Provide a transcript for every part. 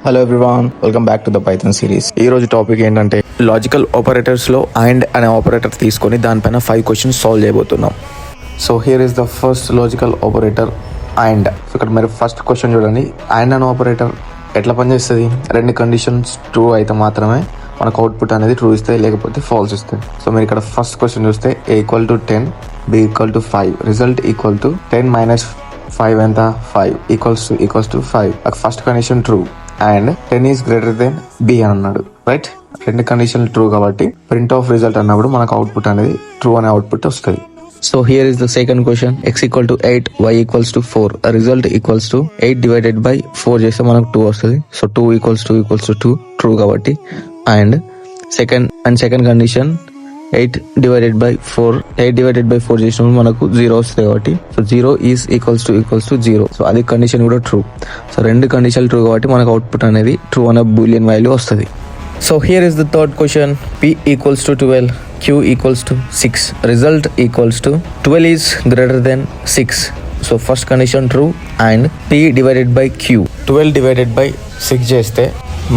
Hello everyone, welcome back to the Python series. ఈ రోజు topic ఏంటంటే లాజికల్ ఆపరేటర్స్ లో అండ్ అనే ఆపరేటర్ తీసుకొని దానిపైన 5 క్వశ్చన్స్ సాల్వ్ చేయబోతున్నాం. So here is the first logical operator and. So ఇక్కడ మీరు ఫస్ట్ క్వశ్చన్ చూడండి. అండ్ అనే ఆపరేటర్ ఎట్లా పనిచేస్తుంది? రెండు కండిషన్స్ ట్రూ అయితే మాత్రమే మనకు అవుట్పుట్ అనేది ట్రూ ఇస్తాయి, లేకపోతే ఫాల్స్ ఇస్తాయి. సో మీరు ఇక్కడ ఫస్ట్ క్వశ్చన్ చూస్తే a = 10, b = 5, result equal to 10 - 5 ఎంత? 5 equals to 5. First condition true and 10 is greater than b అని అన్నాడు, రైట్? రెండు కండిషన్లు ట్రూ కాబట్టి ప్రింట్ ఆఫ్ రిజల్ట్ అన్నప్పుడు మనకు అవుట్పుట్ అనేది ట్రూ అనే అవుట్పుట్ వస్తుంది. So here is the second question. x = 8, y = 4, result equals to 8 divided by 4 చేస్తే మనకు 2 వస్తుంది. సో 2 = 2 ట్రూ కాబట్టి. And second condition 8 divided by 4 చేసినప్పుడు మనకు 0 వస్తుంది కాబట్టి so 0 is equals to 0. So అది కండిషన్ కూడా ట్రూ. సో రెండు కండిషన్లు ట్రూ కాబట్టి మనకు అవుట్పుట్ అనేది ట్రూ అనే బూలియన్ వాల్యూ వస్తుంది. So here is the third question. p = 12, q = 6, result equals to 12 is greater than 6. So first condition true and p divided by q 12 divided by 6 చేస్తే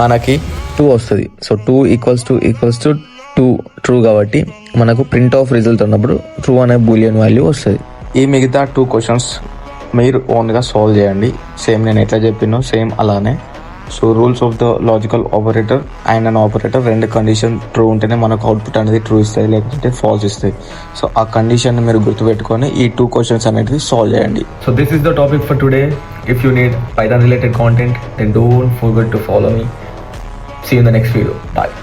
మనకి 2 వస్తుంది. సో 2 = 2 ట్రూ కాబట్టి మనకు print of result అన్నప్పుడు true అనే Boolean value వస్తుంది. ఈ మిగతా 2 క్వశ్చన్స్ మీరు ఓన్గా సాల్వ్ చేయండి. సేమ్ నేను ఎట్లా చెప్పినో సేమ్ అలానే. So rules of the logical operator and an operator రెండు కండిషన్ ట్రూ ఉంటేనే మనకు అవుట్పుట్ అనేది ట్రూ ఇస్తాయి, లేకపోతే ఫాల్స్ ఇస్తాయి. సో ఆ కండిషన్ మీరు గుర్తుపెట్టుకొని ఈ 2 క్వశ్చన్స్ అనేవి సాల్వ్ చేయండి. So this is the topic for today. If you need Python related content, then don't forget to follow me. See you in the next video. Bye.